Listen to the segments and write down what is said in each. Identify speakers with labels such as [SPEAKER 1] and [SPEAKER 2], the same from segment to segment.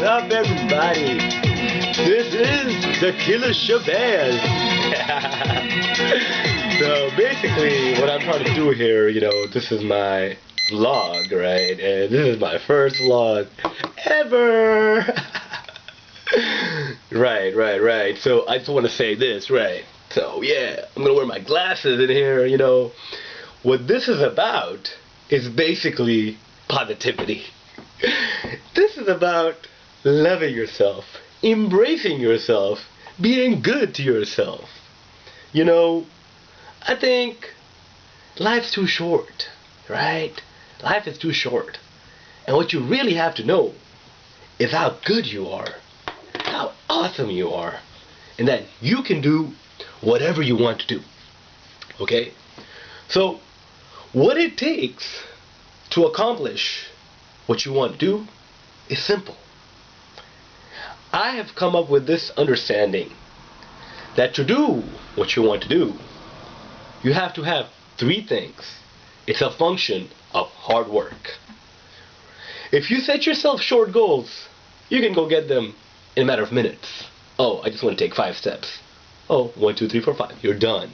[SPEAKER 1] up, everybody? This is the Killer Shabazz. So basically, what I'm trying to do here, this is my vlog, right? And this is my first vlog ever. Right. So I just want to say this, right? So yeah, I'm gonna wear my glasses in here. What this is about is basically positivity. This is about loving yourself, embracing yourself, being good to yourself. I think life's too short, right? Life is too short. And what you really have to know is how good you are, how awesome you are, and that you can do whatever you want to do. Okay? So, what it takes to accomplish what you want to do is simple. I have come up with this understanding that to do what you want to do, you have to have three things. It's a function of hard work. If you set yourself short goals, you can go get them in a matter of minutes. Oh, I just want to take 5 steps. Oh, 1, 2, 3, 4, 5. You're done.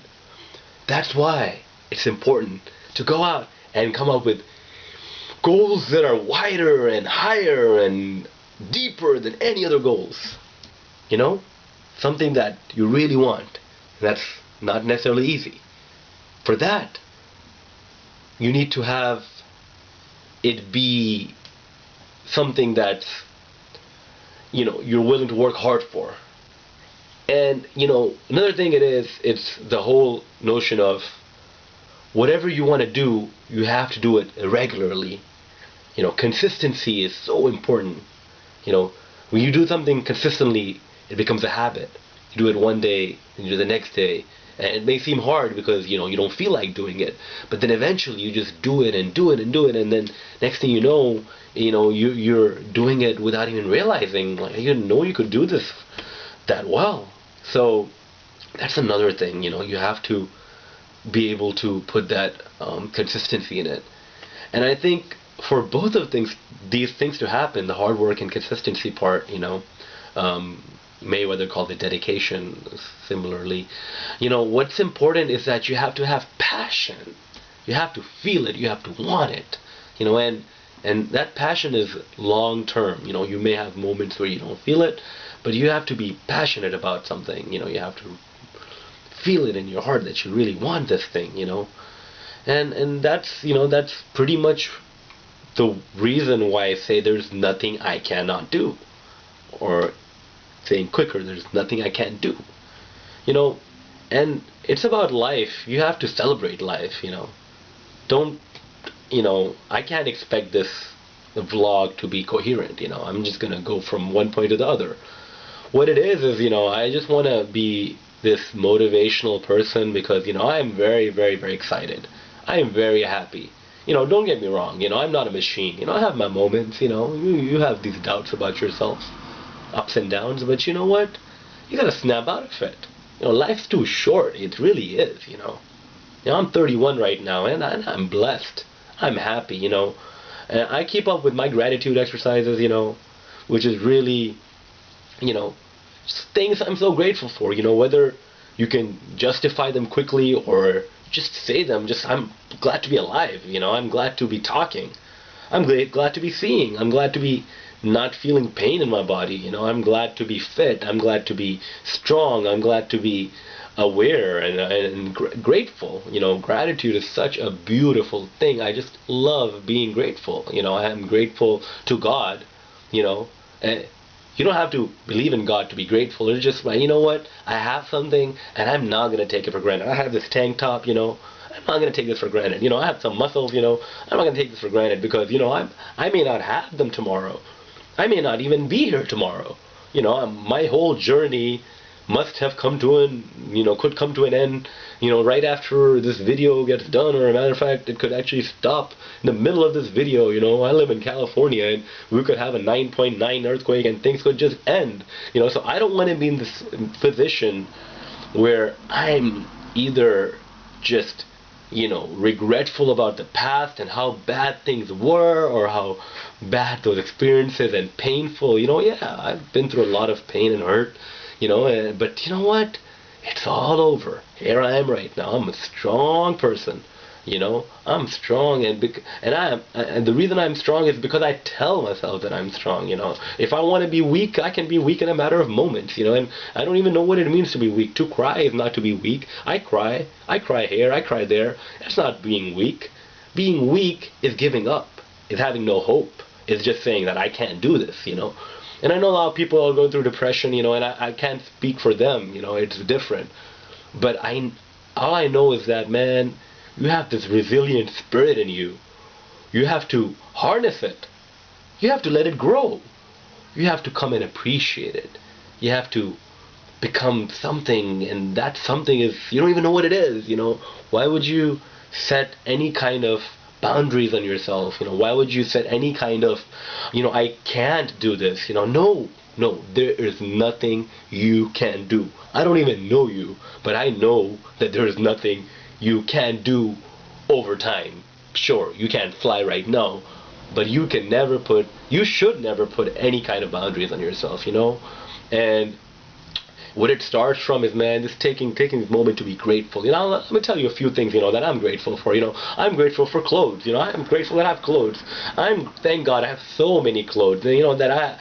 [SPEAKER 1] That's why it's important to go out and come up with goals that are wider and higher and deeper than any other goals. Something that you really want. That's not necessarily easy. For that, you need to have it be something that's, you're willing to work hard for. And, another thing it's the whole notion of whatever you want to do, you have to do it regularly. Consistency is so important. When you do something consistently, it becomes a habit. You do it one day, and you do it the next day. And it may seem hard because, you don't feel like doing it. But then eventually you just do it and do it and do it. And then next thing you know, you're doing it without even realizing, like, you didn't know you could do this that well. So that's another thing, you have to be able to put that consistency in it. And I think for both of these things to happen, the hard work and consistency part, Mayweather called it dedication, similarly. What's important is that you have to have passion. You have to feel it. You have to want it. And that passion is long term. You may have moments where you don't feel it, but you have to be passionate about something. You have to feel it in your heart that you really want this thing. And that's pretty much the reason why I say there's nothing I cannot do, or saying quicker, there's nothing I can't do. And it's about life. You have to celebrate life. Don't, I can't expect this vlog to be coherent. I'm just gonna go from one point to the other. What it is I just want to be this motivational person because I'm very, very, very excited. I am very happy. Don't get me wrong, I'm not a machine. I have my moments, you have these doubts about yourself, ups and downs, but you know what? You gotta snap out of it. Life's too short. It really is, I'm 31 right now, and I'm blessed. I'm happy, and I keep up with my gratitude exercises, which is really, things I'm so grateful for, whether you can justify them quickly or just say them. I'm glad to be alive. I'm glad to be talking. I'm glad to be seeing. I'm glad to be not feeling pain in my body. I'm glad to be fit. I'm glad to be strong. I'm glad to be aware and grateful. Gratitude is such a beautiful thing. I just love being grateful. I am grateful to God. And you don't have to believe in God to be grateful. It's just like, what? I have something, and I'm not going to take it for granted. I have this tank top, I'm not going to take this for granted. I have some muscles, I'm not going to take this for granted because, I may not have them tomorrow. I may not even be here tomorrow. My whole journey must have come to could come to an end, right after this video gets done, or a matter of fact, it could actually stop in the middle of this video. I live in California, and we could have a 9.9 earthquake, and things could just end. So I don't want to be in this position where I'm either just regretful about the past and how bad things were, or how bad those experiences and painful. Yeah, I've been through a lot of pain and hurt, but you know what? It's all over. Here I am right now. I'm a strong person. I'm strong, and the reason I'm strong is because I tell myself that I'm strong. If I want to be weak, I can be weak in a matter of moments. And I don't even know what it means to be weak. To cry is not to be weak. I cry here, I cry there. That's not being weak. Being weak is giving up, is having no hope. It's just saying that I can't do this. And I know a lot of people are going through depression, and I can't speak for them. It's different. But all I know is that, man, you have this resilient spirit in you. You have to harness it. You have to let it grow. You have to come and appreciate it. You have to become something, and that something is, you don't even know what it is. Why would you set any kind of boundaries on yourself? Why would you set any kind of, I can't do this? No, there is nothing you can do. I don't even know you, but I know that there is nothing you can do over time. Sure, you can't fly right now, but you should never put any kind of boundaries on yourself. And what it starts from is, man, just taking this moment to be grateful. Let me tell you a few things, that I'm grateful for. I'm grateful for clothes. I'm grateful that I have clothes. Thank God I have so many clothes. That I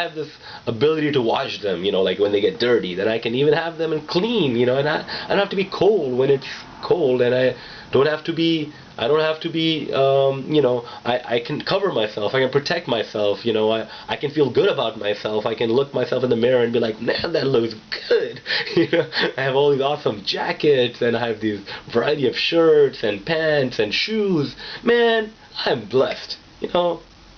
[SPEAKER 1] have this ability to wash them. Like when they get dirty, that I can even have them and clean. And I don't have to be cold when it's cold, and I don't have to be. I can cover myself. I can protect myself. I can feel good about myself. I can look myself in the mirror and be like, man, that looks good. I have all these awesome jackets, and I have these variety of shirts and pants and shoes. Man, I'm blessed.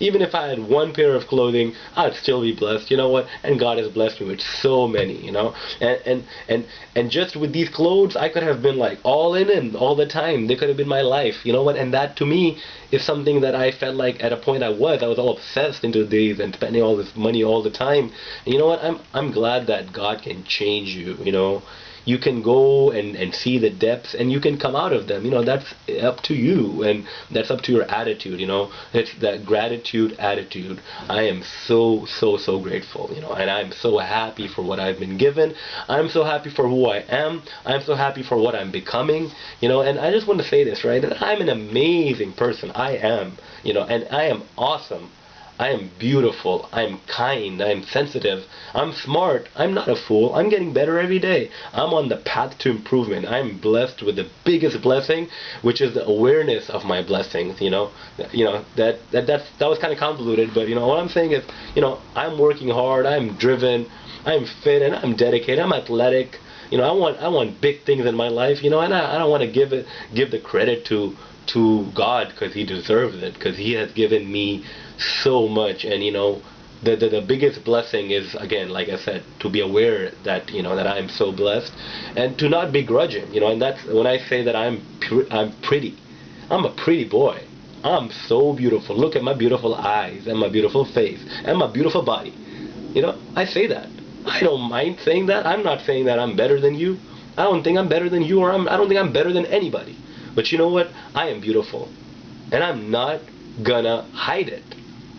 [SPEAKER 1] Even if I had one pair of clothing, I'd still be blessed. You know what? And God has blessed me with so many. And just with these clothes, I could have been like all in all the time. They could have been my life. You know what? And that to me is something that I felt like at a point I was all obsessed into these and spending all this money all the time. And you know what? I'm glad that God can change you. You can go and see the depths, and you can come out of them. That's up to you, and that's up to your attitude. It's that gratitude attitude. I am so grateful. And I'm so happy for what I've been given. I'm so happy for who I am. I'm so happy for what I'm becoming. And I just want to say this, right? That I'm an amazing person. I am. And I am awesome. I am beautiful, I'm kind, I'm sensitive, I'm smart, I'm not a fool, I'm getting better every day. I'm on the path to improvement. I'm blessed with the biggest blessing, which is the awareness of my blessings. That was kind of convoluted, but what I'm saying is, I'm working hard, I'm driven, I'm fit, and I'm dedicated, I'm athletic. I want big things in my life, and I don't want to give the credit to God because He deserves it, because He has given me so much. And the biggest blessing is, again, like I said, to be aware that that I'm so blessed, and to not begrudge Him. And that's when I say that I'm pretty. I'm a pretty boy. I'm so beautiful. Look at my beautiful eyes and my beautiful face and my beautiful body. I say that. I don't mind saying that. I'm not saying that I'm better than you. I don't think I'm better than you, or I don't think I'm better than anybody. But you know what? I am beautiful. And I'm not gonna hide it.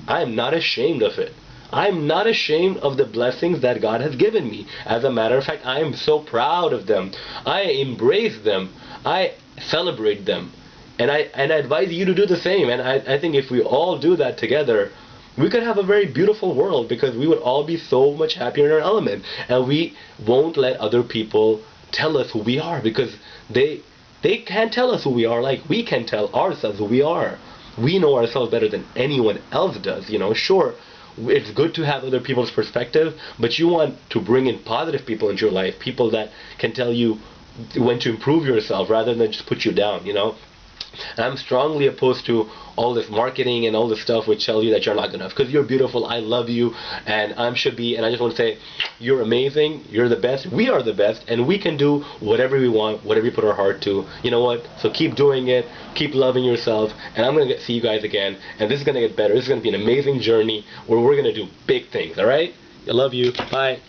[SPEAKER 1] I am not ashamed of it. I'm not ashamed of the blessings that God has given me. As a matter of fact, I am so proud of them. I embrace them. I celebrate them. And I advise you to do the same. And I think if we all do that together, we could have a very beautiful world, because we would all be so much happier in our element. And we won't let other people tell us who we are, because they can't tell us who we are like we can tell ourselves who we are. We know ourselves better than anyone else does. Sure, it's good to have other people's perspective, but you want to bring in positive people into your life, people that can tell you when to improve yourself rather than just put you down. I'm strongly opposed to all this marketing and all this stuff which tell you that you're not good enough, because you're beautiful, I love you, and I should be, and I just want to say, you're amazing, you're the best, we are the best, and we can do whatever we want, whatever we put our heart to. You know what? So keep doing it, keep loving yourself, and I'm going to see you guys again, and this is going to get better. This is going to be an amazing journey where we're going to do big things, alright? I love you. Bye.